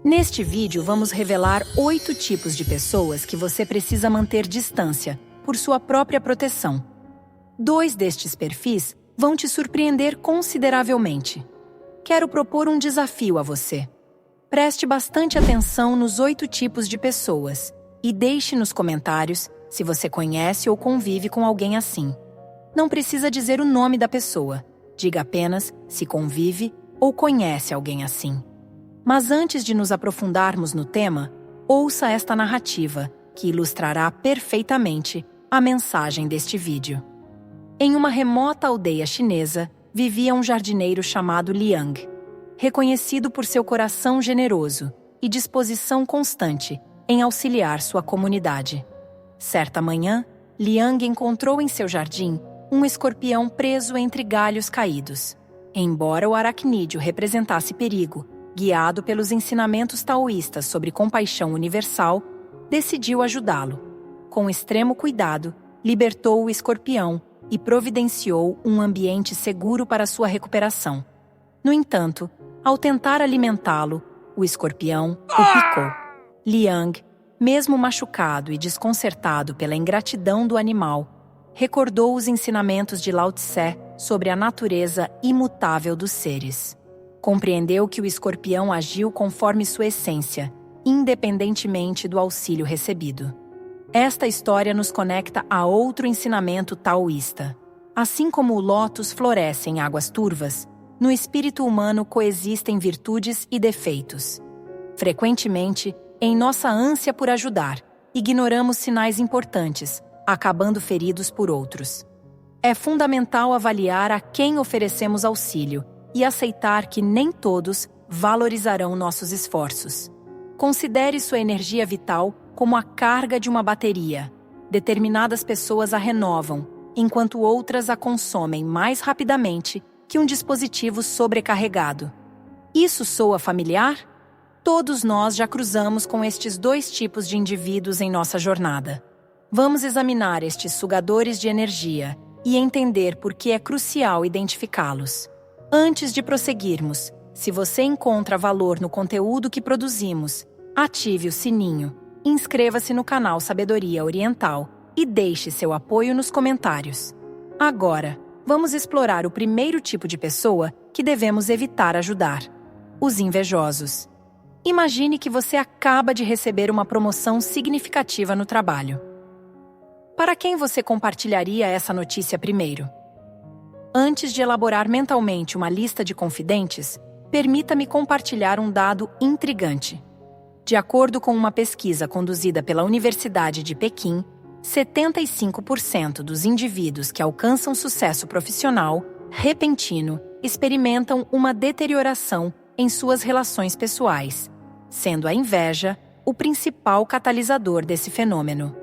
Neste vídeo, vamos revelar 8 tipos de pessoas que você precisa manter distância, por sua própria proteção. 2 destes perfis vão te surpreender consideravelmente. Quero propor um desafio a você. Preste bastante atenção nos 8 tipos de pessoas e deixe nos comentários se você conhece ou convive com alguém assim. Não precisa dizer o nome da pessoa, diga apenas se convive ou conhece alguém assim. Mas antes de nos aprofundarmos no tema, ouça esta narrativa, que ilustrará perfeitamente a mensagem deste vídeo. Em uma remota aldeia chinesa, vivia um jardineiro chamado Liang, reconhecido por seu coração generoso e disposição constante em auxiliar sua comunidade. Certa manhã, Liang encontrou em seu jardim um escorpião preso entre galhos caídos. Embora o aracnídeo representasse perigo, guiado pelos ensinamentos taoístas sobre compaixão universal, decidiu ajudá-lo. Com extremo cuidado, libertou o escorpião e providenciou um ambiente seguro para sua recuperação. No entanto, ao tentar alimentá-lo, o escorpião o picou. Liang, mesmo machucado e desconcertado pela ingratidão do animal, recordou os ensinamentos de Lao Tse sobre a natureza imutável dos seres. Compreendeu que o escorpião agiu conforme sua essência, independentemente do auxílio recebido. Esta história nos conecta a outro ensinamento taoísta. Assim como o lótus floresce em águas turvas, no espírito humano coexistem virtudes e defeitos. Frequentemente, em nossa ânsia por ajudar, ignoramos sinais importantes, acabando feridos por outros. É fundamental avaliar a quem oferecemos auxílio e aceitar que nem todos valorizarão nossos esforços. Considere sua energia vital como a carga de uma bateria. Determinadas pessoas a renovam, enquanto outras a consomem mais rapidamente que um dispositivo sobrecarregado. Isso soa familiar? Todos nós já cruzamos com estes 2 tipos de indivíduos em nossa jornada. Vamos examinar estes sugadores de energia e entender por que é crucial identificá-los. Antes de prosseguirmos, se você encontra valor no conteúdo que produzimos, ative o sininho, inscreva-se no canal Sabedoria Oriental e deixe seu apoio nos comentários. Agora, vamos explorar o primeiro tipo de pessoa que devemos evitar ajudar: os invejosos. Imagine que você acaba de receber uma promoção significativa no trabalho. Para quem você compartilharia essa notícia primeiro? Antes de elaborar mentalmente uma lista de confidentes, permita-me compartilhar um dado intrigante. De acordo com uma pesquisa conduzida pela Universidade de Pequim, 75% dos indivíduos que alcançam sucesso profissional repentino experimentam uma deterioração em suas relações pessoais, sendo a inveja o principal catalisador desse fenômeno.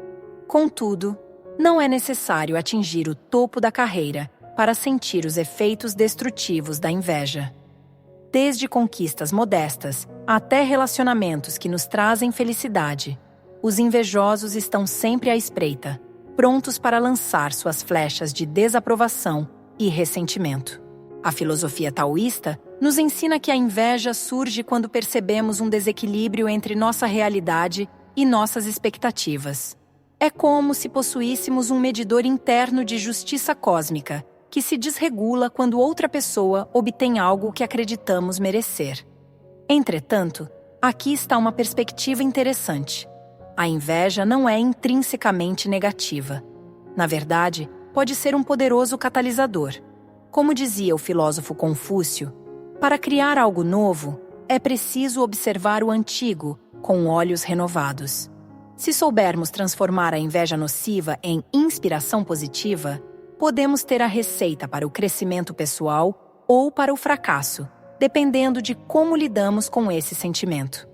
Contudo, não é necessário atingir o topo da carreira para sentir os efeitos destrutivos da inveja. Desde conquistas modestas até relacionamentos que nos trazem felicidade, os invejosos estão sempre à espreita, prontos para lançar suas flechas de desaprovação e ressentimento. A filosofia taoísta nos ensina que a inveja surge quando percebemos um desequilíbrio entre nossa realidade e nossas expectativas. É como se possuíssemos um medidor interno de justiça cósmica, que se desregula quando outra pessoa obtém algo que acreditamos merecer. Entretanto, aqui está uma perspectiva interessante. A inveja não é intrinsecamente negativa. Na verdade, pode ser um poderoso catalisador. Como dizia o filósofo Confúcio, para criar algo novo, é preciso observar o antigo com olhos renovados. Se soubermos transformar a inveja nociva em inspiração positiva, podemos ter a receita para o crescimento pessoal ou para o fracasso, dependendo de como lidamos com esse sentimento.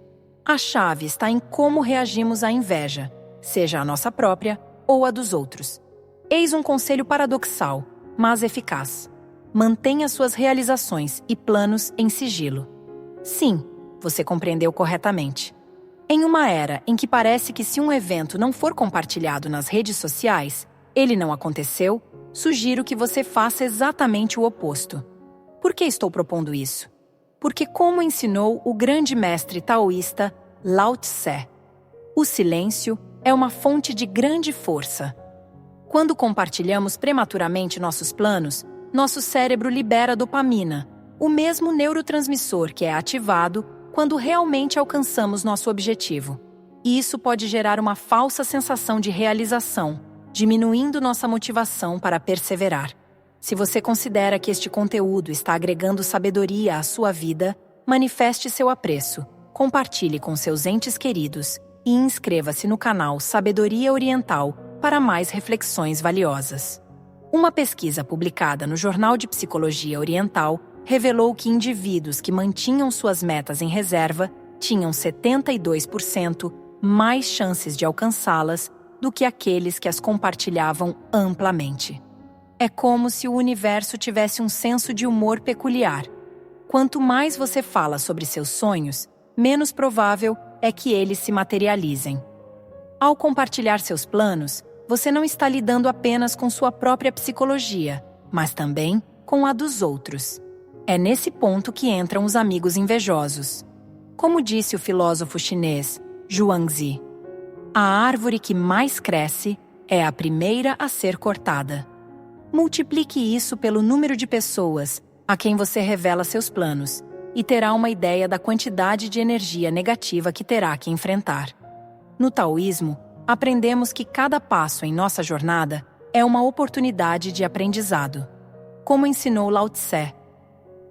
A chave está em como reagimos à inveja, seja a nossa própria ou a dos outros. Eis um conselho paradoxal, mas eficaz. Mantenha suas realizações e planos em sigilo. Sim, você compreendeu corretamente. Em uma era em que parece que se um evento não for compartilhado nas redes sociais, ele não aconteceu, sugiro que você faça exatamente o oposto. Por que estou propondo isso? porque, como ensinou o grande mestre taoísta Lao Tse, o silêncio é uma fonte de grande força. Quando compartilhamos prematuramente nossos planos, nosso cérebro libera dopamina, o mesmo neurotransmissor que é ativado quando realmente alcançamos nosso objetivo. E isso pode gerar uma falsa sensação de realização, diminuindo nossa motivação para perseverar. Se você considera que este conteúdo está agregando sabedoria à sua vida, manifeste seu apreço, compartilhe com seus entes queridos e inscreva-se no canal Sabedoria Oriental para mais reflexões valiosas. Uma pesquisa publicada no Jornal de Psicologia Oriental revelou que indivíduos que mantinham suas metas em reserva tinham 72% mais chances de alcançá-las do que aqueles que as compartilhavam amplamente. É como se o universo tivesse um senso de humor peculiar. Quanto mais você fala sobre seus sonhos, menos provável é que eles se materializem. Ao compartilhar seus planos, você não está lidando apenas com sua própria psicologia, mas também com a dos outros. É nesse ponto que entram os amigos invejosos. Como disse o filósofo chinês Zhuangzi, a árvore que mais cresce é a primeira a ser cortada. Multiplique isso pelo número de pessoas a quem você revela seus planos e terá uma ideia da quantidade de energia negativa que terá que enfrentar. No taoísmo, aprendemos que cada passo em nossa jornada é uma oportunidade de aprendizado. Como ensinou Lao Tse,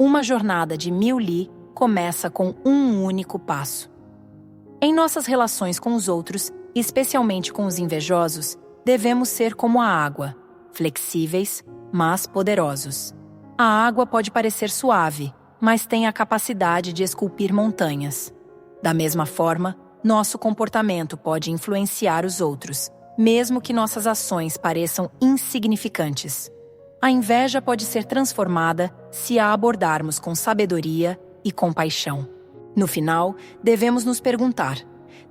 uma jornada de 1000 li começa com um único passo. Em nossas relações com os outros, especialmente com os invejosos, devemos ser como a água, flexíveis, mas poderosos. A água pode parecer suave, mas tem a capacidade de esculpir montanhas. Da mesma forma, nosso comportamento pode influenciar os outros, mesmo que nossas ações pareçam insignificantes. A inveja pode ser transformada se a abordarmos com sabedoria e compaixão. No final, devemos nos perguntar: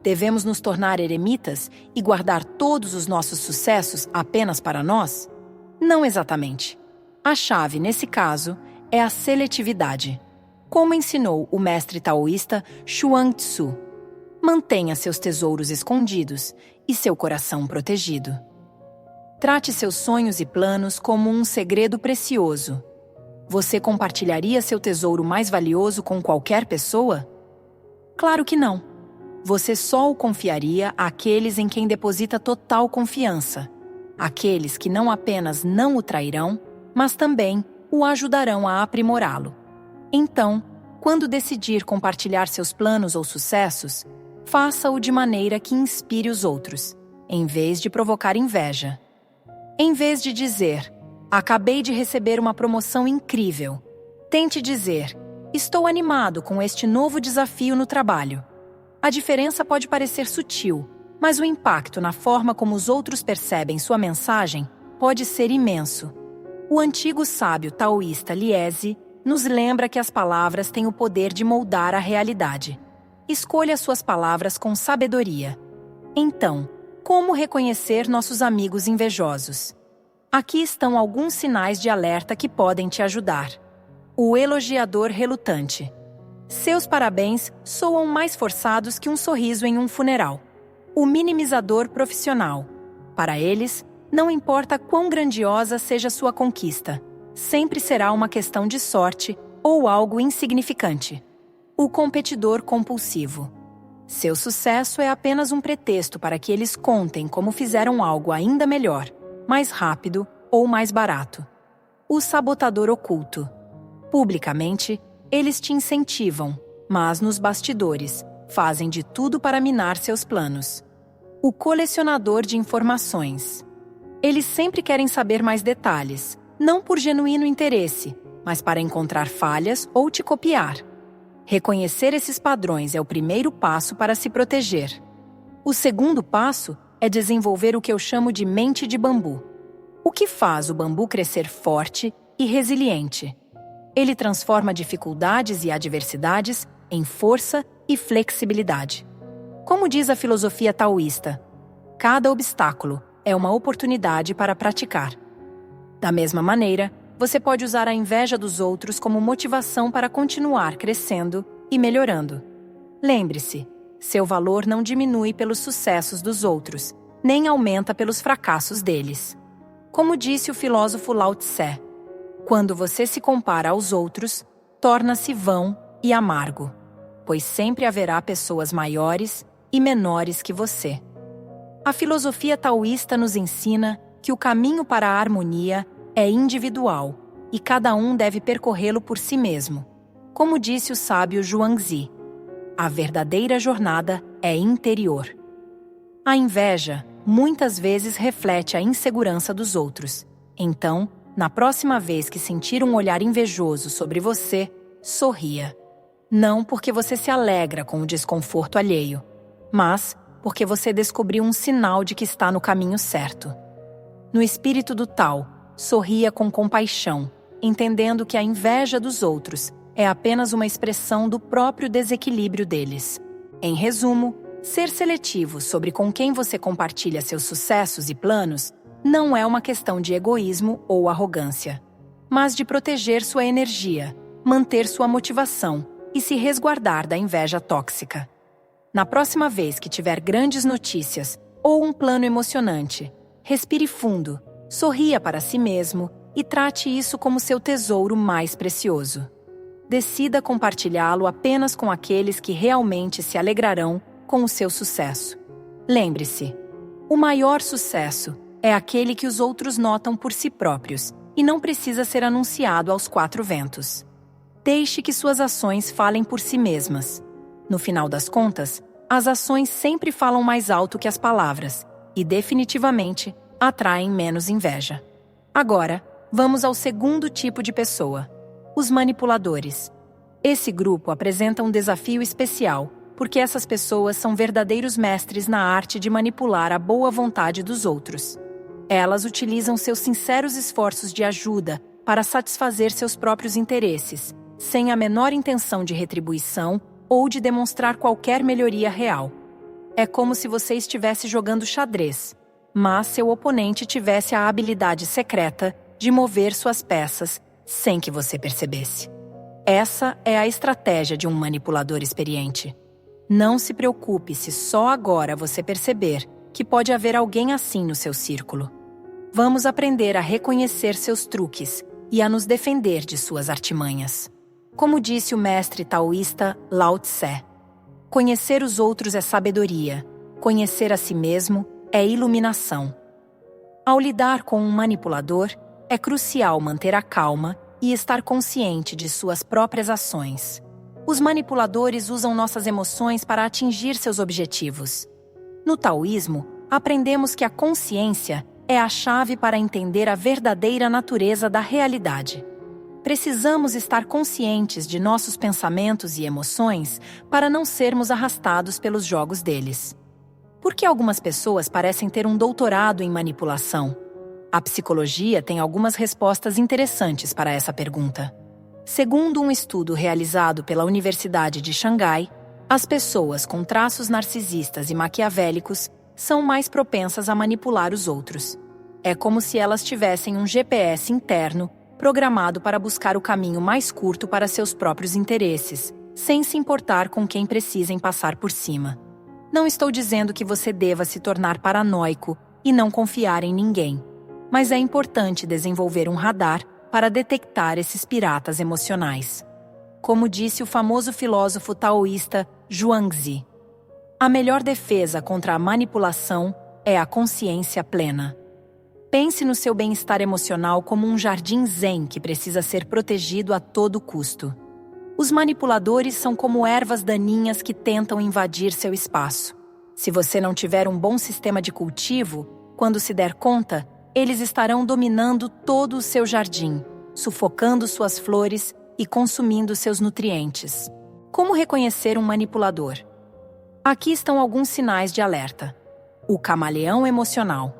devemos nos tornar eremitas e guardar todos os nossos sucessos apenas para nós? Não exatamente. A chave, nesse caso, é a seletividade. Como ensinou o mestre taoísta Chuang-Tzu, mantenha seus tesouros escondidos e seu coração protegido. Trate seus sonhos e planos como um segredo precioso. Você compartilharia seu tesouro mais valioso com qualquer pessoa? Claro que não. Você só o confiaria àqueles em quem deposita total confiança. Aqueles que não apenas não o trairão, mas também o ajudarão a aprimorá-lo. Então, quando decidir compartilhar seus planos ou sucessos, faça-o de maneira que inspire os outros, em vez de provocar inveja. Em vez de dizer: acabei de receber uma promoção incrível, tente dizer: estou animado com este novo desafio no trabalho. A diferença pode parecer sutil, mas o impacto na forma como os outros percebem sua mensagem pode ser imenso. O antigo sábio taoísta Liese nos lembra que as palavras têm o poder de moldar a realidade. Escolha suas palavras com sabedoria. Então, como reconhecer nossos amigos invejosos? Aqui estão alguns sinais de alerta que podem te ajudar. O elogiador relutante. Seus parabéns soam mais forçados que um sorriso em um funeral. O minimizador profissional. Para eles, não importa quão grandiosa seja sua conquista, sempre será uma questão de sorte ou algo insignificante. O competidor compulsivo. Seu sucesso é apenas um pretexto para que eles contem como fizeram algo ainda melhor, mais rápido ou mais barato. O sabotador oculto. Publicamente, eles te incentivam, mas nos bastidores, fazem de tudo para minar seus planos. O colecionador de informações. Eles sempre querem saber mais detalhes, não por genuíno interesse, mas para encontrar falhas ou te copiar. Reconhecer esses padrões é o primeiro passo para se proteger. O segundo passo é desenvolver o que eu chamo de mente de bambu. O que faz o bambu crescer forte e resiliente? Ele transforma dificuldades e adversidades em força e flexibilidade. Como diz a filosofia taoísta, cada obstáculo é uma oportunidade para praticar. Da mesma maneira, você pode usar a inveja dos outros como motivação para continuar crescendo e melhorando. Lembre-se, seu valor não diminui pelos sucessos dos outros, nem aumenta pelos fracassos deles. Como disse o filósofo Lao Tse, quando você se compara aos outros, torna-se vão e amargo, pois sempre haverá pessoas maiores e menores que você. A filosofia taoísta nos ensina que o caminho para a harmonia é individual e cada um deve percorrê-lo por si mesmo. Como disse o sábio Zhuangzi, a verdadeira jornada é interior. A inveja muitas vezes reflete a insegurança dos outros. Então, na próxima vez que sentir um olhar invejoso sobre você, sorria. Não porque você se alegra com o desconforto alheio, mas porque você descobriu um sinal de que está no caminho certo. No espírito do Tao, sorria com compaixão, entendendo que a inveja dos outros é apenas uma expressão do próprio desequilíbrio deles. Em resumo, ser seletivo sobre com quem você compartilha seus sucessos e planos não é uma questão de egoísmo ou arrogância, mas de proteger sua energia, manter sua motivação e se resguardar da inveja tóxica. Na próxima vez que tiver grandes notícias ou um plano emocionante, respire fundo, sorria para si mesmo e trate isso como seu tesouro mais precioso. Decida compartilhá-lo apenas com aqueles que realmente se alegrarão com o seu sucesso. Lembre-se, o maior sucesso é aquele que os outros notam por si próprios e não precisa ser anunciado aos quatro ventos. Deixe que suas ações falem por si mesmas. No final das contas, as ações sempre falam mais alto que as palavras e, definitivamente, atraem menos inveja. Agora, vamos ao segundo tipo de pessoa: os manipuladores. Esse grupo apresenta um desafio especial, porque essas pessoas são verdadeiros mestres na arte de manipular a boa vontade dos outros. Elas utilizam seus sinceros esforços de ajuda para satisfazer seus próprios interesses, sem a menor intenção de retribuição ou de demonstrar qualquer melhoria real. É como se você estivesse jogando xadrez, mas seu oponente tivesse a habilidade secreta de mover suas peças sem que você percebesse. Essa é a estratégia de um manipulador experiente. Não se preocupe se só agora você perceber que pode haver alguém assim no seu círculo. Vamos aprender a reconhecer seus truques e a nos defender de suas artimanhas. Como disse o mestre taoísta Lao Tse, conhecer os outros é sabedoria, conhecer a si mesmo é iluminação. Ao lidar com um manipulador, é crucial manter a calma e estar consciente de suas próprias ações. Os manipuladores usam nossas emoções para atingir seus objetivos. No taoísmo, aprendemos que a consciência é a chave para entender a verdadeira natureza da realidade. Precisamos estar conscientes de nossos pensamentos e emoções para não sermos arrastados pelos jogos deles. Por que algumas pessoas parecem ter um doutorado em manipulação? A psicologia tem algumas respostas interessantes para essa pergunta. Segundo um estudo realizado pela Universidade de Xangai, as pessoas com traços narcisistas e maquiavélicos são mais propensas a manipular os outros. É como se elas tivessem um GPS interno programado para buscar o caminho mais curto para seus próprios interesses, sem se importar com quem precisem passar por cima. Não estou dizendo que você deva se tornar paranoico e não confiar em ninguém, mas é importante desenvolver um radar para detectar esses piratas emocionais. Como disse o famoso filósofo taoísta Zhuangzi, a melhor defesa contra a manipulação é a consciência plena. Pense no seu bem-estar emocional como um jardim zen que precisa ser protegido a todo custo. Os manipuladores são como ervas daninhas que tentam invadir seu espaço. Se você não tiver um bom sistema de cultivo, quando se der conta, eles estarão dominando todo o seu jardim, sufocando suas flores e consumindo seus nutrientes. Como reconhecer um manipulador? Aqui estão alguns sinais de alerta. O camaleão emocional.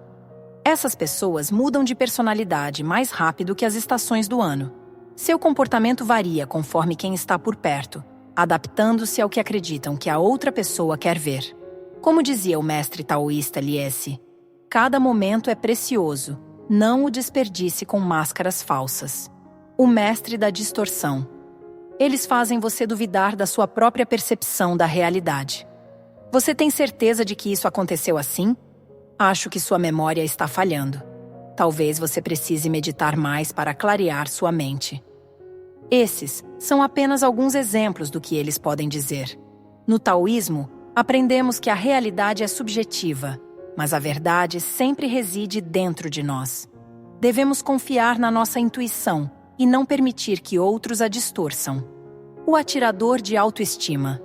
Essas pessoas mudam de personalidade mais rápido que as estações do ano. Seu comportamento varia conforme quem está por perto, adaptando-se ao que acreditam que a outra pessoa quer ver. Como dizia o mestre taoísta Liese, cada momento é precioso, não o desperdice com máscaras falsas. o mestre da distorção. Eles fazem você duvidar da sua própria percepção da realidade. Você tem certeza de que isso aconteceu assim? Acho que sua memória está falhando. Talvez você precise meditar mais para clarear sua mente. Esses são apenas alguns exemplos do que eles podem dizer. No taoísmo, aprendemos que a realidade é subjetiva, mas a verdade sempre reside dentro de nós. Devemos confiar na nossa intuição e não permitir que outros a distorçam. O atirador de autoestima.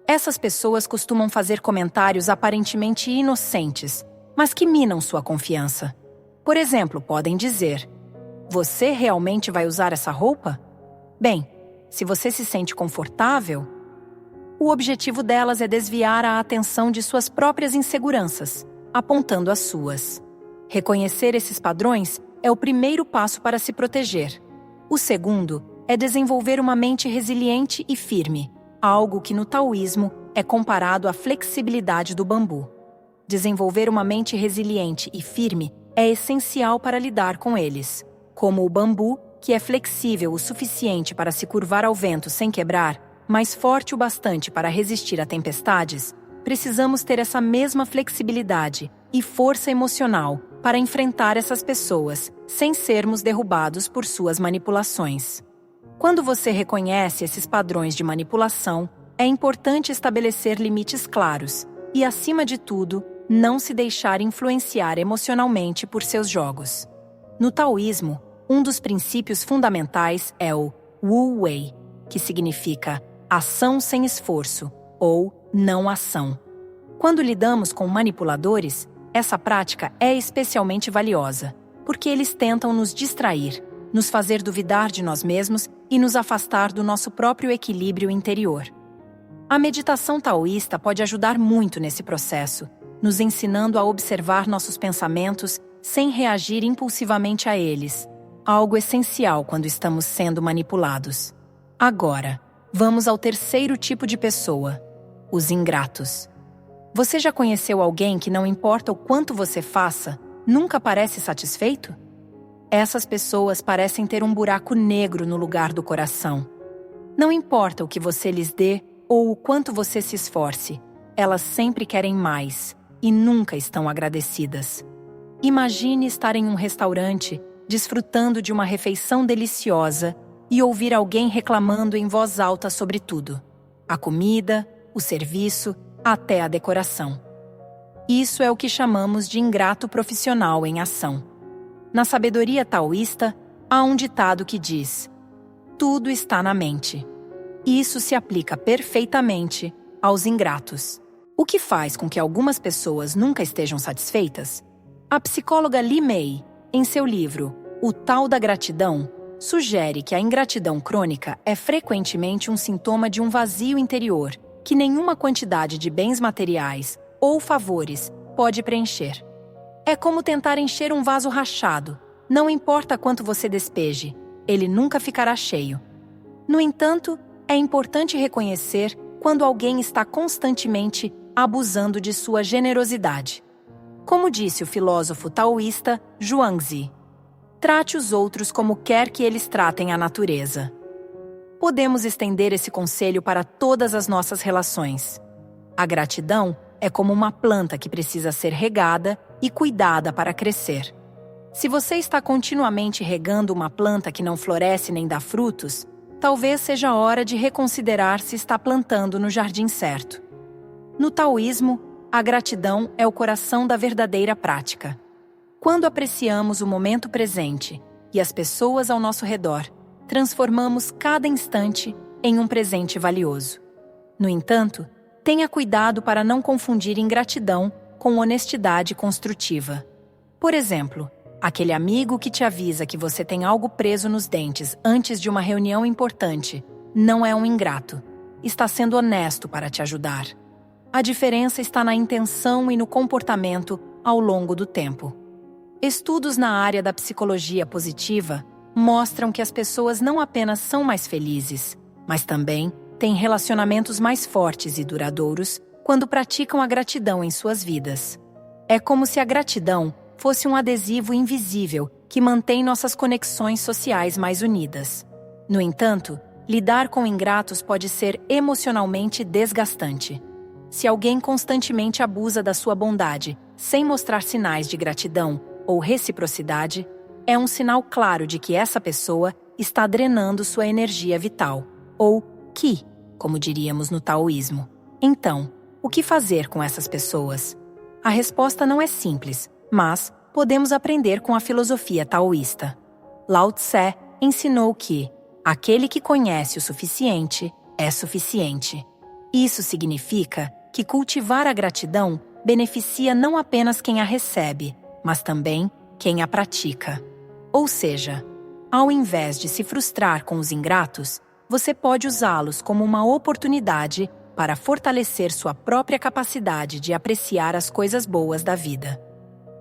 Essas pessoas costumam fazer comentários aparentemente inocentes, mas que minam sua confiança. Por exemplo, podem dizer: "Você realmente vai usar essa roupa? Bem, se você se sente confortável..." O objetivo delas é desviar a atenção de suas próprias inseguranças, apontando as suas. Reconhecer esses padrões é o primeiro passo para se proteger. O segundo é desenvolver uma mente resiliente e firme, algo que no taoísmo é comparado à flexibilidade do bambu. Desenvolver uma mente resiliente e firme é essencial para lidar com eles. Como o bambu, que é flexível o suficiente para se curvar ao vento sem quebrar, mas forte o bastante para resistir a tempestades, precisamos ter essa mesma flexibilidade e força emocional para enfrentar essas pessoas, sem sermos derrubados por suas manipulações. Quando você reconhece esses padrões de manipulação, é importante estabelecer limites claros e, acima de tudo, não se deixar influenciar emocionalmente por seus jogos. No taoísmo, um dos princípios fundamentais é o Wu Wei, que significa ação sem esforço ou não ação. Quando lidamos com manipuladores, essa prática é especialmente valiosa, porque eles tentam nos distrair, nos fazer duvidar de nós mesmos e nos afastar do nosso próprio equilíbrio interior. A meditação taoísta pode ajudar muito nesse processo, nos ensinando a observar nossos pensamentos sem reagir impulsivamente a eles, algo essencial quando estamos sendo manipulados. Agora, vamos ao terceiro tipo de pessoa, os ingratos. Você já conheceu alguém que, não importa o quanto você faça, nunca parece satisfeito? Essas pessoas parecem ter um buraco negro no lugar do coração. Não importa o que você lhes dê ou o quanto você se esforce, elas sempre querem mais e nunca estão agradecidas. Imagine estar em um restaurante, desfrutando de uma refeição deliciosa e ouvir alguém reclamando em voz alta sobre tudo: a comida, o serviço, até a decoração. Isso é o que chamamos de ingrato profissional em ação. Na sabedoria taoísta, há um ditado que diz: tudo está na mente. Isso se aplica perfeitamente aos ingratos. O que faz com que algumas pessoas nunca estejam satisfeitas? A psicóloga Li Mei, em seu livro O Tao da Gratidão, sugere que a ingratidão crônica é frequentemente um sintoma de um vazio interior que nenhuma quantidade de bens materiais ou favores pode preencher. É como tentar encher um vaso rachado. Não importa quanto você despeje, ele nunca ficará cheio. No entanto, é importante reconhecer quando alguém está constantemente abusando de sua generosidade. Como disse o filósofo taoísta Zhuangzi, trate os outros como quer que eles tratem a natureza. Podemos estender esse conselho para todas as nossas relações. A gratidão é como uma planta que precisa ser regada e cuidada para crescer. Se você está continuamente regando uma planta que não floresce nem dá frutos, talvez seja hora de reconsiderar se está plantando no jardim certo. No taoísmo, a gratidão é o coração da verdadeira prática. Quando apreciamos o momento presente e as pessoas ao nosso redor, transformamos cada instante em um presente valioso. No entanto, tenha cuidado para não confundir ingratidão com honestidade construtiva. Por exemplo, aquele amigo que te avisa que você tem algo preso nos dentes antes de uma reunião importante não é um ingrato. Está sendo honesto para te ajudar. A diferença está na intenção e no comportamento ao longo do tempo. Estudos na área da psicologia positiva mostram que as pessoas não apenas são mais felizes, mas também têm relacionamentos mais fortes e duradouros quando praticam a gratidão em suas vidas. É como se a gratidão fosse um adesivo invisível que mantém nossas conexões sociais mais unidas. No entanto, lidar com ingratos pode ser emocionalmente desgastante. Se alguém constantemente abusa da sua bondade, sem mostrar sinais de gratidão ou reciprocidade, é um sinal claro de que essa pessoa está drenando sua energia vital, ou Qi, como diríamos no taoísmo. Então, o que fazer com essas pessoas? A resposta não é simples, mas podemos aprender com a filosofia taoísta. Lao Tse ensinou que aquele que conhece o suficiente é suficiente. Isso significa que cultivar a gratidão beneficia não apenas quem a recebe, mas também quem a pratica. Ou seja, ao invés de se frustrar com os ingratos, você pode usá-los como uma oportunidade para fortalecer sua própria capacidade de apreciar as coisas boas da vida.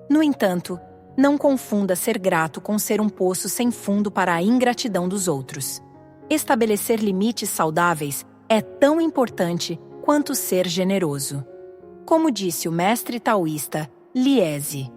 No entanto, não confunda ser grato com ser um poço sem fundo para a ingratidão dos outros. Estabelecer limites saudáveis é tão importante quanto ser generoso. Como disse o mestre taoísta Liese,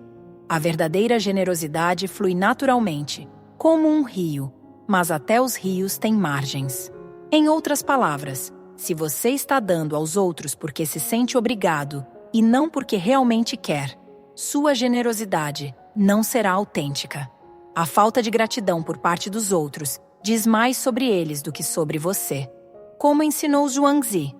a verdadeira generosidade flui naturalmente, como um rio, mas até os rios têm margens. Em outras palavras, se você está dando aos outros porque se sente obrigado e não porque realmente quer, sua generosidade não será autêntica. A falta de gratidão por parte dos outros diz mais sobre eles do que sobre você. Como ensinou Zhuangzi,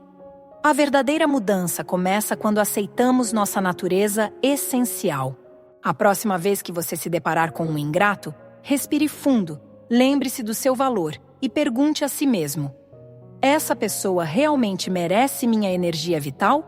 a verdadeira mudança começa quando aceitamos nossa natureza essencial. A próxima vez que você se deparar com um ingrato, respire fundo, lembre-se do seu valor e pergunte a si mesmo: essa pessoa realmente merece minha energia vital?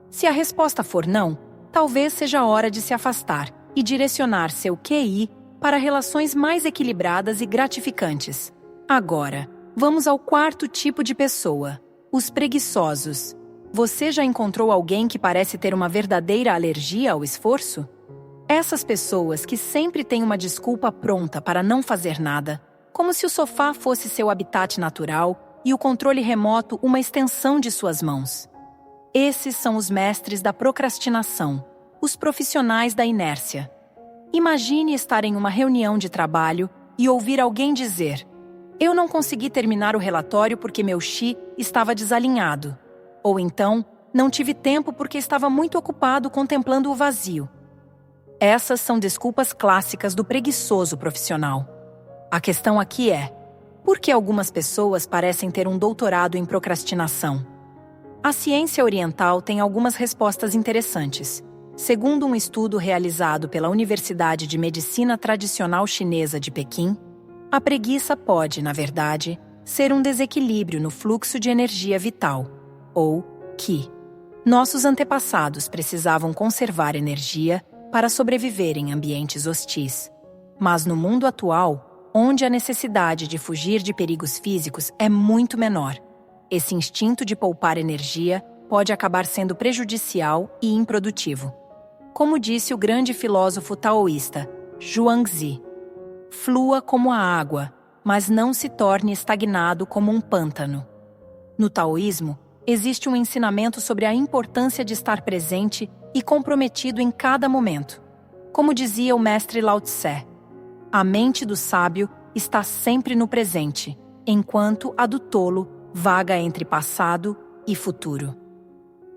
Se a resposta for não, talvez seja a hora de se afastar e direcionar seu QI para relações mais equilibradas e gratificantes. Agora, vamos ao quarto tipo de pessoa: os preguiçosos. Você já encontrou alguém que parece ter uma verdadeira alergia ao esforço? Essas pessoas que sempre têm uma desculpa pronta para não fazer nada, como se o sofá fosse seu habitat natural e o controle remoto uma extensão de suas mãos. Esses são os mestres da procrastinação, os profissionais da inércia. Imagine estar em uma reunião de trabalho e ouvir alguém dizer: eu não consegui terminar o relatório porque meu chi estava desalinhado. Ou então, não tive tempo porque estava muito ocupado contemplando o vazio. Essas são desculpas clássicas do preguiçoso profissional. A questão aqui é: por que algumas pessoas parecem ter um doutorado em procrastinação? A ciência oriental tem algumas respostas interessantes. Segundo um estudo realizado pela Universidade de Medicina Tradicional Chinesa de Pequim, a preguiça pode, na verdade, ser um desequilíbrio no fluxo de energia vital, ou Qi. Nossos antepassados precisavam conservar energia para sobreviver em ambientes hostis. Mas no mundo atual, onde a necessidade de fugir de perigos físicos é muito menor, esse instinto de poupar energia pode acabar sendo prejudicial e improdutivo. Como disse o grande filósofo taoísta Zhuangzi, flua como a água, mas não se torne estagnado como um pântano. No taoísmo, existe um ensinamento sobre a importância de estar presente e comprometido em cada momento. Como dizia o mestre Lao Tse, a mente do sábio está sempre no presente, enquanto a do tolo vaga entre passado e futuro.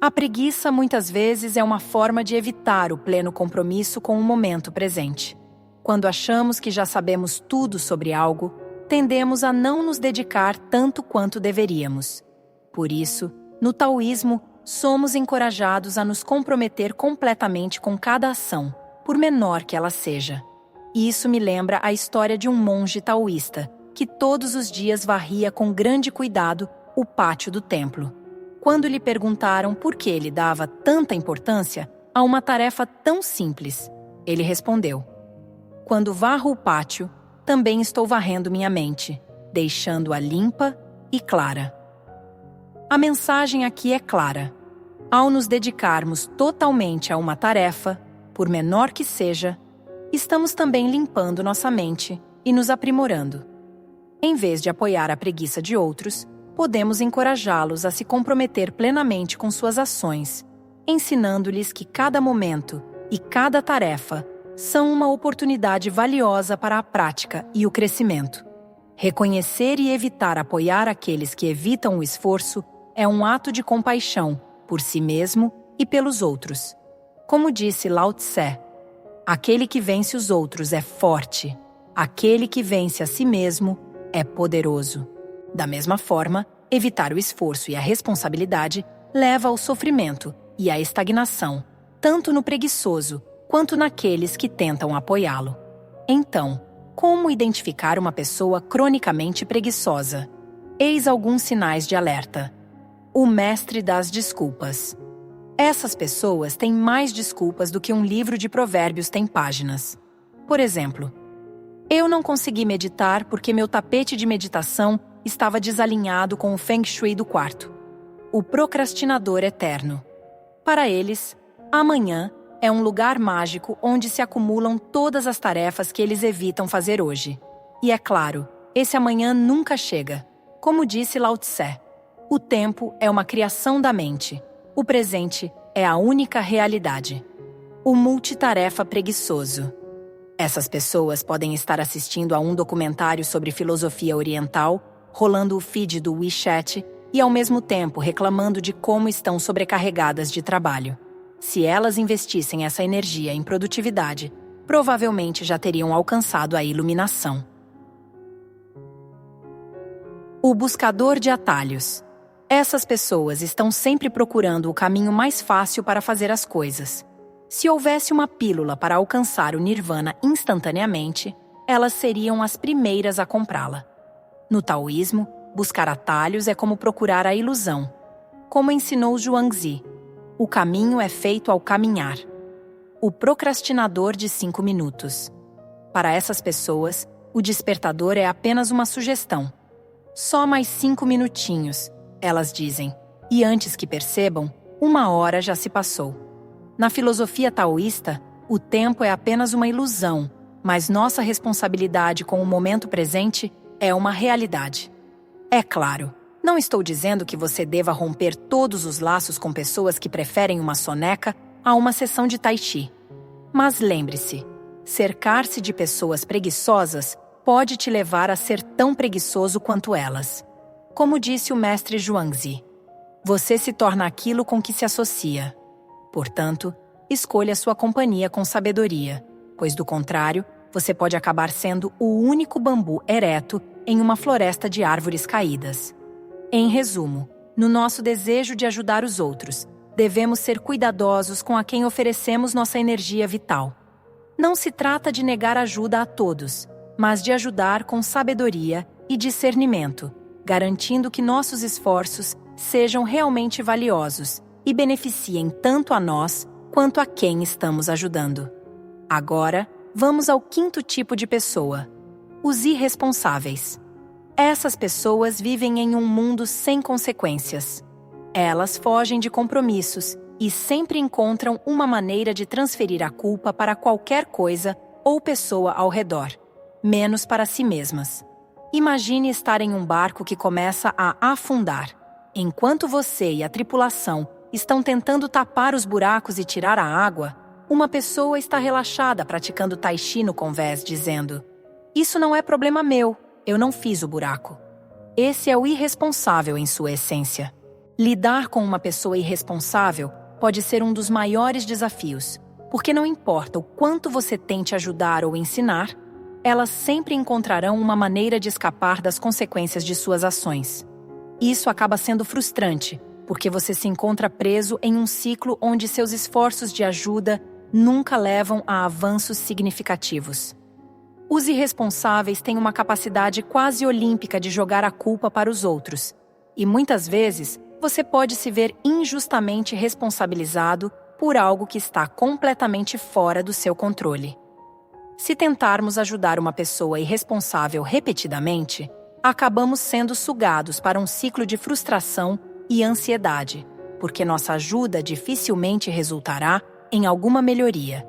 A preguiça muitas vezes é uma forma de evitar o pleno compromisso com o momento presente. Quando achamos que já sabemos tudo sobre algo, tendemos a não nos dedicar tanto quanto deveríamos. Por isso, no taoísmo, somos encorajados a nos comprometer completamente com cada ação, por menor que ela seja. Isso me lembra a história de um monge taoísta, que todos os dias varria com grande cuidado o pátio do templo. Quando lhe perguntaram por que ele dava tanta importância a uma tarefa tão simples, ele respondeu: quando varro o pátio, também estou varrendo minha mente, deixando-a limpa e clara. A mensagem aqui é clara. Ao nos dedicarmos totalmente a uma tarefa, por menor que seja, estamos também limpando nossa mente e nos aprimorando. Em vez de apoiar a preguiça de outros, podemos encorajá-los a se comprometer plenamente com suas ações, ensinando-lhes que cada momento e cada tarefa são uma oportunidade valiosa para a prática e o crescimento. Reconhecer e evitar apoiar aqueles que evitam o esforço é um ato de compaixão por si mesmo e pelos outros. Como disse Lao Tse, aquele que vence os outros é forte, aquele que vence a si mesmo é poderoso. Da mesma forma, evitar o esforço e a responsabilidade leva ao sofrimento e à estagnação, tanto no preguiçoso quanto naqueles que tentam apoiá-lo. Então, como identificar uma pessoa cronicamente preguiçosa? Eis alguns sinais de alerta. O mestre das desculpas. Essas pessoas têm mais desculpas do que um livro de provérbios tem páginas. Por exemplo, eu não consegui meditar porque meu tapete de meditação estava desalinhado com o Feng Shui do quarto. O procrastinador eterno. Para eles, amanhã é um lugar mágico onde se acumulam todas as tarefas que eles evitam fazer hoje. E é claro, esse amanhã nunca chega. Como disse Lao Tse, o tempo é uma criação da mente. O presente é a única realidade. O multitarefa preguiçoso. Essas pessoas podem estar assistindo a um documentário sobre filosofia oriental, rolando o feed do WeChat e ao mesmo tempo reclamando de como estão sobrecarregadas de trabalho. Se elas investissem essa energia em produtividade, provavelmente já teriam alcançado a iluminação. O buscador de atalhos. Essas pessoas estão sempre procurando o caminho mais fácil para fazer as coisas. Se houvesse uma pílula para alcançar o nirvana instantaneamente, elas seriam as primeiras a comprá-la. No taoísmo, buscar atalhos é como procurar a ilusão. Como ensinou Zhuangzi, o caminho é feito ao caminhar. O procrastinador de 5 minutos. Para essas pessoas, o despertador é apenas uma sugestão. Só mais 5 minutinhos, elas dizem, e antes que percebam, 1 hora já se passou. Na filosofia taoísta, o tempo é apenas uma ilusão, mas nossa responsabilidade com o momento presente é uma realidade. É claro, não estou dizendo que você deva romper todos os laços com pessoas que preferem uma soneca a uma sessão de tai chi. Mas lembre-se, cercar-se de pessoas preguiçosas pode te levar a ser tão preguiçoso quanto elas. Como disse o mestre Zhuangzi, você se torna aquilo com que se associa. Portanto, escolha sua companhia com sabedoria, pois do contrário, você pode acabar sendo o único bambu ereto em uma floresta de árvores caídas. Em resumo, no nosso desejo de ajudar os outros, devemos ser cuidadosos com a quem oferecemos nossa energia vital. Não se trata de negar ajuda a todos, mas de ajudar com sabedoria e discernimento, garantindo que nossos esforços sejam realmente valiosos e beneficiem tanto a nós quanto a quem estamos ajudando. Agora, vamos ao 5º tipo de pessoa: os irresponsáveis. Essas pessoas vivem em um mundo sem consequências. Elas fogem de compromissos e sempre encontram uma maneira de transferir a culpa para qualquer coisa ou pessoa ao redor, menos para si mesmas. Imagine estar em um barco que começa a afundar. Enquanto você e a tripulação estão tentando tapar os buracos e tirar a água, uma pessoa está relaxada praticando tai chi no convés, dizendo: "Isso não é problema meu, eu não fiz o buraco." Esse é o irresponsável em sua essência. Lidar com uma pessoa irresponsável pode ser um dos maiores desafios, porque não importa o quanto você tente ajudar ou ensinar, elas sempre encontrarão uma maneira de escapar das consequências de suas ações. Isso acaba sendo frustrante, porque você se encontra preso em um ciclo onde seus esforços de ajuda nunca levam a avanços significativos. Os irresponsáveis têm uma capacidade quase olímpica de jogar a culpa para os outros, e muitas vezes você pode se ver injustamente responsabilizado por algo que está completamente fora do seu controle. Se tentarmos ajudar uma pessoa irresponsável repetidamente, acabamos sendo sugados para um ciclo de frustração e ansiedade, porque nossa ajuda dificilmente resultará em alguma melhoria.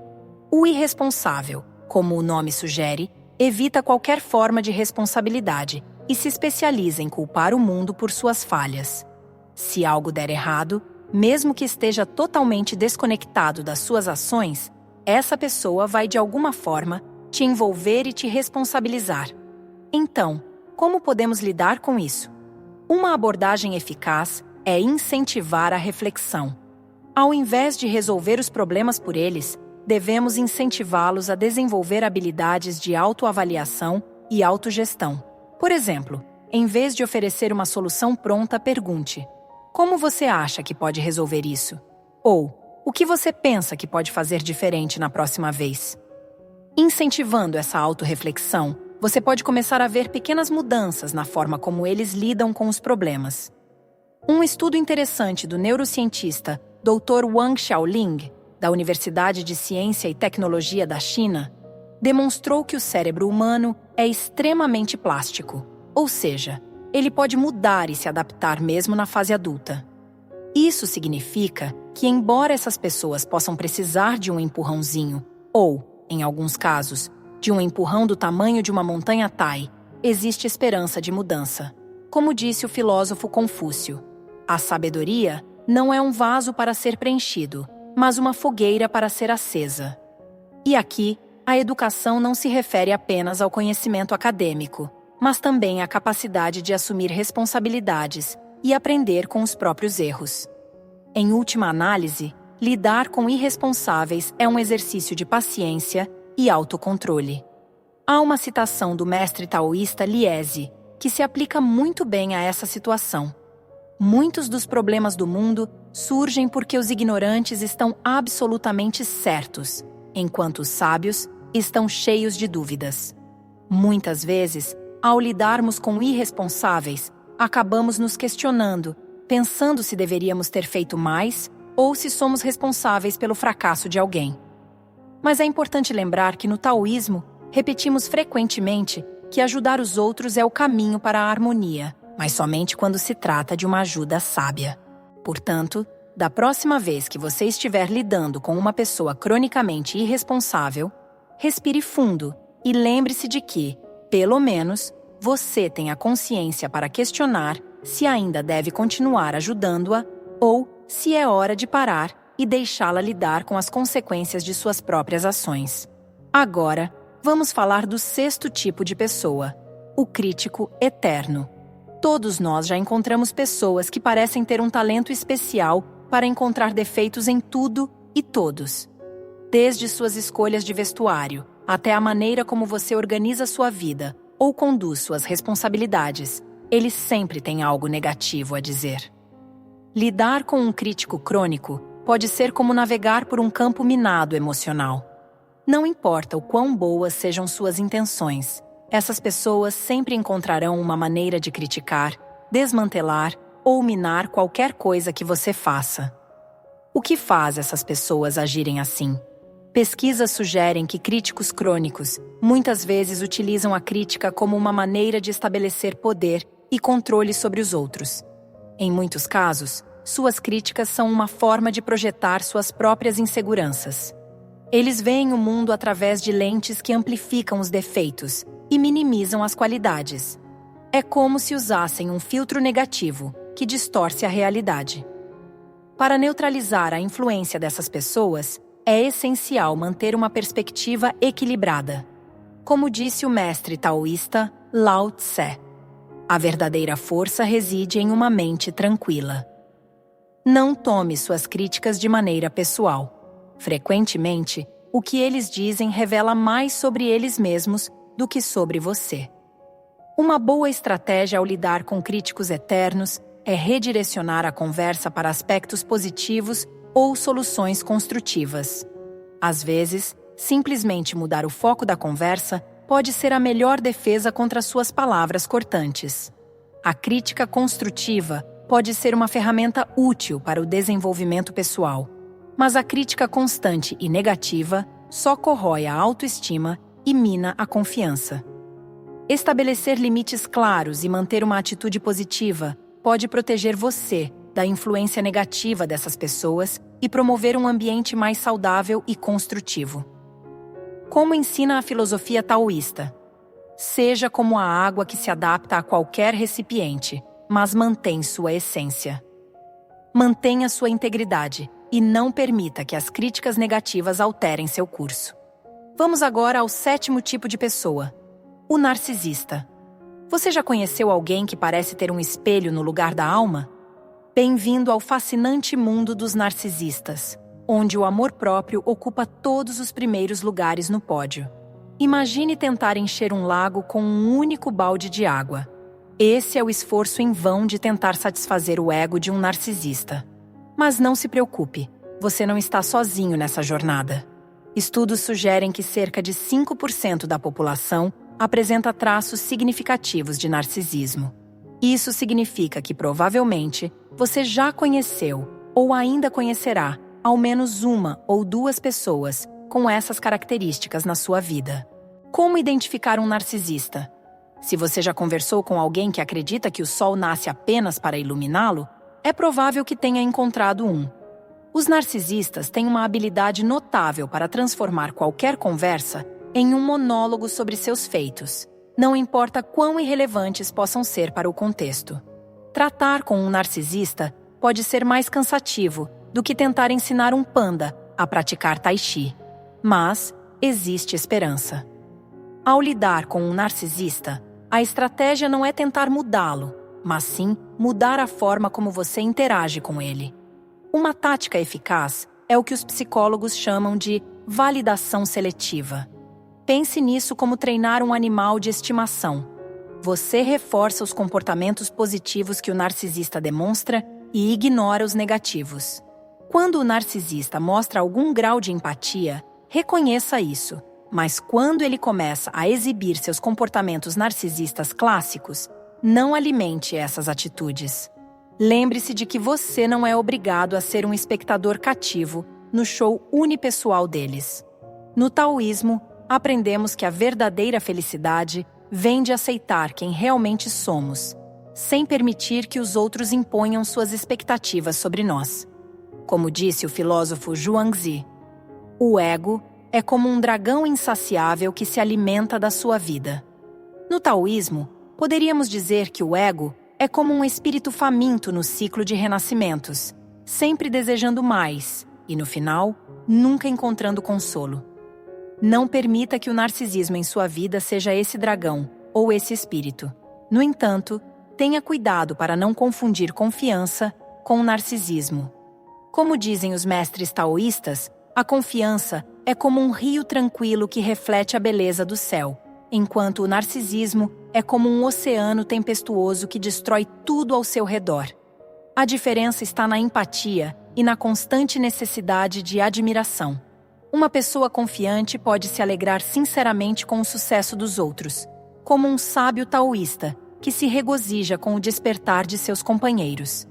O irresponsável, como o nome sugere, evita qualquer forma de responsabilidade e se especializa em culpar o mundo por suas falhas. Se algo der errado, mesmo que esteja totalmente desconectado das suas ações, essa pessoa vai de alguma forma te envolver e te responsabilizar. Então, como podemos lidar com isso? Uma abordagem eficaz é incentivar a reflexão. Ao invés de resolver os problemas por eles, devemos incentivá-los a desenvolver habilidades de autoavaliação e autogestão. Por exemplo, em vez de oferecer uma solução pronta, pergunte: como você acha que pode resolver isso? Ou, o que você pensa que pode fazer diferente na próxima vez? Incentivando essa autorreflexão, você pode começar a ver pequenas mudanças na forma como eles lidam com os problemas. Um estudo interessante do neurocientista Dr. Wang Xiaoling, da Universidade de Ciência e Tecnologia da China, demonstrou que o cérebro humano é extremamente plástico, ou seja, ele pode mudar e se adaptar mesmo na fase adulta. Isso significa que, embora essas pessoas possam precisar de um empurrãozinho, ou, em alguns casos, de um empurrão do tamanho de uma montanha Tai, existe esperança de mudança. Como disse o filósofo Confúcio, a sabedoria não é um vaso para ser preenchido, mas uma fogueira para ser acesa. E aqui, a educação não se refere apenas ao conhecimento acadêmico, mas também à capacidade de assumir responsabilidades e aprender com os próprios erros. Em última análise, lidar com irresponsáveis é um exercício de paciência e autocontrole. Há uma citação do mestre taoísta Liese, que se aplica muito bem a essa situação. Muitos dos problemas do mundo surgem porque os ignorantes estão absolutamente certos, enquanto os sábios estão cheios de dúvidas. Muitas vezes, ao lidarmos com irresponsáveis, acabamos nos questionando, pensando se deveríamos ter feito mais ou se somos responsáveis pelo fracasso de alguém. Mas é importante lembrar que no taoísmo, repetimos frequentemente que ajudar os outros é o caminho para a harmonia, mas somente quando se trata de uma ajuda sábia. Portanto, da próxima vez que você estiver lidando com uma pessoa cronicamente irresponsável, respire fundo e lembre-se de que, pelo menos, você tem a consciência para questionar se ainda deve continuar ajudando-a ou se é hora de parar e deixá-la lidar com as consequências de suas próprias ações. Agora, vamos falar do 6º tipo de pessoa, o crítico eterno. Todos nós já encontramos pessoas que parecem ter um talento especial para encontrar defeitos em tudo e todos. Desde suas escolhas de vestuário, até a maneira como você organiza sua vida ou conduz suas responsabilidades, eles sempre têm algo negativo a dizer. Lidar com um crítico crônico pode ser como navegar por um campo minado emocional. Não importa o quão boas sejam suas intenções, essas pessoas sempre encontrarão uma maneira de criticar, desmantelar ou minar qualquer coisa que você faça. O que faz essas pessoas agirem assim? Pesquisas sugerem que críticos crônicos muitas vezes utilizam a crítica como uma maneira de estabelecer poder e controle sobre os outros. Em muitos casos, suas críticas são uma forma de projetar suas próprias inseguranças. Eles veem o mundo através de lentes que amplificam os defeitos e minimizam as qualidades. É como se usassem um filtro negativo que distorce a realidade. Para neutralizar a influência dessas pessoas, é essencial manter uma perspectiva equilibrada. Como disse o mestre taoísta Lao Tse, a verdadeira força reside em uma mente tranquila. Não tome suas críticas de maneira pessoal. Frequentemente, o que eles dizem revela mais sobre eles mesmos do que sobre você. Uma boa estratégia ao lidar com críticos eternos é redirecionar a conversa para aspectos positivos ou soluções construtivas. Às vezes, simplesmente mudar o foco da conversa pode ser a melhor defesa contra suas palavras cortantes. A crítica construtiva pode ser uma ferramenta útil para o desenvolvimento pessoal, mas a crítica constante e negativa só corrói a autoestima e mina a confiança. Estabelecer limites claros e manter uma atitude positiva pode proteger você da influência negativa dessas pessoas e promover um ambiente mais saudável e construtivo. Como ensina a filosofia taoísta, seja como a água que se adapta a qualquer recipiente, mas mantém sua essência. Mantenha sua integridade e não permita que as críticas negativas alterem seu curso. Vamos agora ao 7º tipo de pessoa, o narcisista. Você já conheceu alguém que parece ter um espelho no lugar da alma? Bem-vindo ao fascinante mundo dos narcisistas, onde o amor próprio ocupa todos os primeiros lugares no pódio. Imagine tentar encher um lago com um único balde de água. Esse é o esforço em vão de tentar satisfazer o ego de um narcisista. Mas não se preocupe, você não está sozinho nessa jornada. Estudos sugerem que cerca de 5% da população apresenta traços significativos de narcisismo. Isso significa que provavelmente você já conheceu ou ainda conhecerá ao menos uma ou duas pessoas com essas características na sua vida. Como identificar um narcisista? Se você já conversou com alguém que acredita que o sol nasce apenas para iluminá-lo, é provável que tenha encontrado um. Os narcisistas têm uma habilidade notável para transformar qualquer conversa em um monólogo sobre seus feitos, não importa quão irrelevantes possam ser para o contexto. Tratar com um narcisista pode ser mais cansativo do que tentar ensinar um panda a praticar tai chi, mas existe esperança. Ao lidar com um narcisista, a estratégia não é tentar mudá-lo, mas sim mudar a forma como você interage com ele. Uma tática eficaz é o que os psicólogos chamam de validação seletiva. Pense nisso como treinar um animal de estimação. Você reforça os comportamentos positivos que o narcisista demonstra e ignora os negativos. Quando o narcisista mostra algum grau de empatia, reconheça isso. Mas quando ele começa a exibir seus comportamentos narcisistas clássicos, não alimente essas atitudes. Lembre-se de que você não é obrigado a ser um espectador cativo no show unipessoal deles. No taoísmo, aprendemos que a verdadeira felicidade vem de aceitar quem realmente somos, sem permitir que os outros imponham suas expectativas sobre nós. Como disse o filósofo Zhuangzi, o ego é como um dragão insaciável que se alimenta da sua vida. No taoísmo, poderíamos dizer que o ego é como um espírito faminto no ciclo de renascimentos, sempre desejando mais e, no final, nunca encontrando consolo. Não permita que o narcisismo em sua vida seja esse dragão ou esse espírito. No entanto, tenha cuidado para não confundir confiança com narcisismo. Como dizem os mestres taoístas, a confiança é como um rio tranquilo que reflete a beleza do céu, enquanto o narcisismo é como um oceano tempestuoso que destrói tudo ao seu redor. A diferença está na empatia e na constante necessidade de admiração. Uma pessoa confiante pode se alegrar sinceramente com o sucesso dos outros, como um sábio taoísta que se regozija com o despertar de seus companheiros.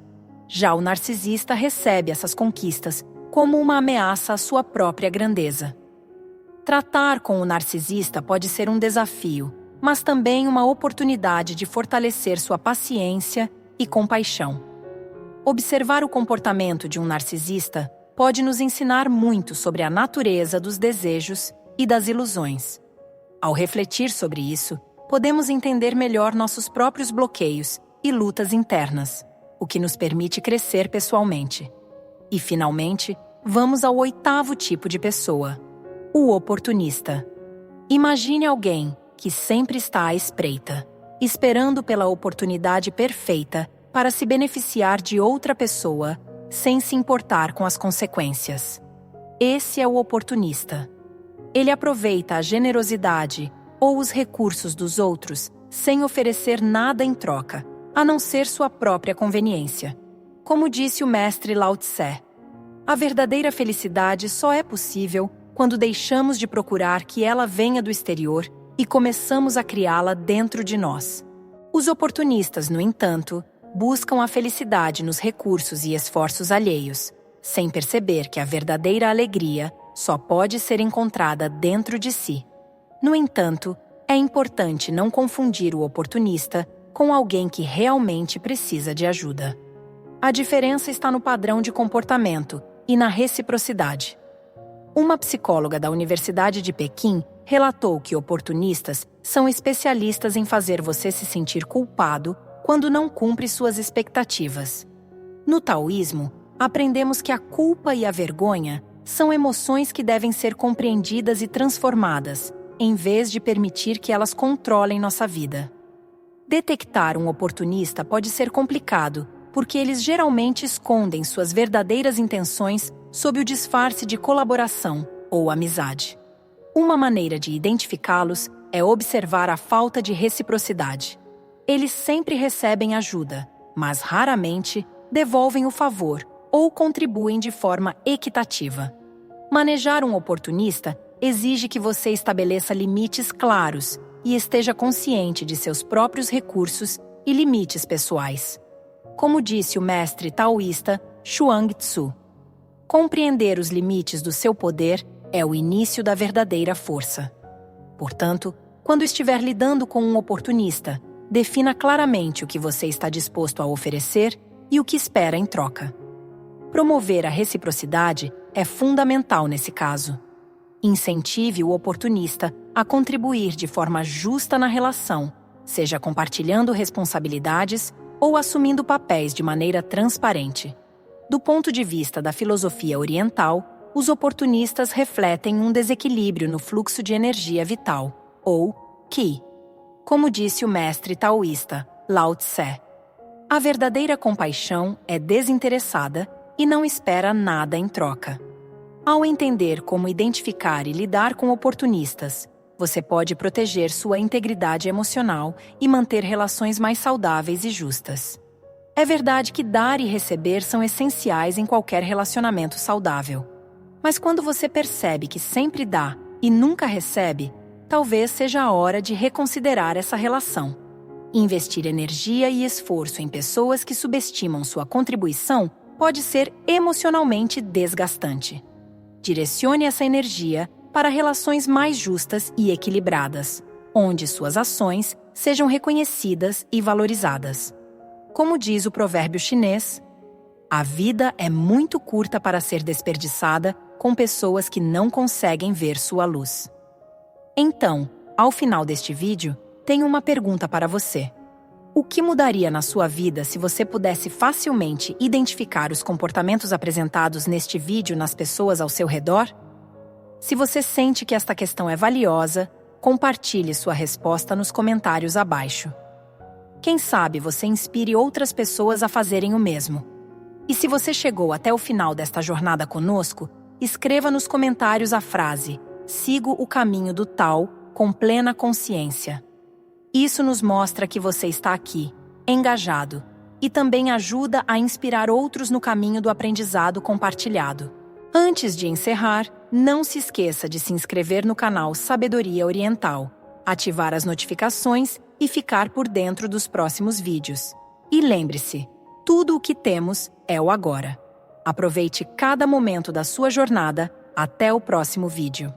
Já o narcisista recebe essas conquistas como uma ameaça à sua própria grandeza. Tratar com o narcisista pode ser um desafio, mas também uma oportunidade de fortalecer sua paciência e compaixão. Observar o comportamento de um narcisista pode nos ensinar muito sobre a natureza dos desejos e das ilusões. Ao refletir sobre isso, podemos entender melhor nossos próprios bloqueios e lutas internas, o que nos permite crescer pessoalmente. E, finalmente, vamos ao 8º tipo de pessoa, o oportunista. Imagine alguém que sempre está à espreita, esperando pela oportunidade perfeita para se beneficiar de outra pessoa sem se importar com as consequências. Esse é o oportunista. Ele aproveita a generosidade ou os recursos dos outros sem oferecer nada em troca, a não ser sua própria conveniência. Como disse o mestre Lao Tse, a verdadeira felicidade só é possível quando deixamos de procurar que ela venha do exterior e começamos a criá-la dentro de nós. Os oportunistas, no entanto, buscam a felicidade nos recursos e esforços alheios, sem perceber que a verdadeira alegria só pode ser encontrada dentro de si. No entanto, é importante não confundir o oportunista com alguém que realmente precisa de ajuda. A diferença está no padrão de comportamento e na reciprocidade. Uma psicóloga da Universidade de Pequim relatou que oportunistas são especialistas em fazer você se sentir culpado quando não cumpre suas expectativas. No taoísmo, aprendemos que a culpa e a vergonha são emoções que devem ser compreendidas e transformadas, em vez de permitir que elas controlem nossa vida. Detectar um oportunista pode ser complicado, porque eles geralmente escondem suas verdadeiras intenções sob o disfarce de colaboração ou amizade. Uma maneira de identificá-los é observar a falta de reciprocidade. Eles sempre recebem ajuda, mas raramente devolvem o favor ou contribuem de forma equitativa. Manejar um oportunista exige que você estabeleça limites claros e esteja consciente de seus próprios recursos e limites pessoais. Como disse o mestre taoísta Chuang Tzu, compreender os limites do seu poder é o início da verdadeira força. Portanto, quando estiver lidando com um oportunista, defina claramente o que você está disposto a oferecer e o que espera em troca. Promover a reciprocidade é fundamental nesse caso. Incentive o oportunista a contribuir de forma justa na relação, seja compartilhando responsabilidades ou assumindo papéis de maneira transparente. Do ponto de vista da filosofia oriental, os oportunistas refletem um desequilíbrio no fluxo de energia vital, ou Qi. Como disse o mestre taoísta Lao Tse, a verdadeira compaixão é desinteressada e não espera nada em troca. Ao entender como identificar e lidar com oportunistas, você pode proteger sua integridade emocional e manter relações mais saudáveis e justas. É verdade que dar e receber são essenciais em qualquer relacionamento saudável. Mas quando você percebe que sempre dá e nunca recebe, talvez seja a hora de reconsiderar essa relação. Investir energia e esforço em pessoas que subestimam sua contribuição pode ser emocionalmente desgastante. Direcione essa energia para relações mais justas e equilibradas, onde suas ações sejam reconhecidas e valorizadas. Como diz o provérbio chinês, a vida é muito curta para ser desperdiçada com pessoas que não conseguem ver sua luz. Então, ao final deste vídeo, tenho uma pergunta para você. O que mudaria na sua vida se você pudesse facilmente identificar os comportamentos apresentados neste vídeo nas pessoas ao seu redor? Se você sente que esta questão é valiosa, compartilhe sua resposta nos comentários abaixo. Quem sabe você inspire outras pessoas a fazerem o mesmo. E se você chegou até o final desta jornada conosco, escreva nos comentários a frase "Sigo o caminho do Tao com plena consciência". Isso nos mostra que você está aqui, engajado, e também ajuda a inspirar outros no caminho do aprendizado compartilhado. Antes de encerrar, não se esqueça de se inscrever no canal Sabedoria Oriental, ativar as notificações e ficar por dentro dos próximos vídeos. E lembre-se, tudo o que temos é o agora. Aproveite cada momento da sua jornada. Até o próximo vídeo.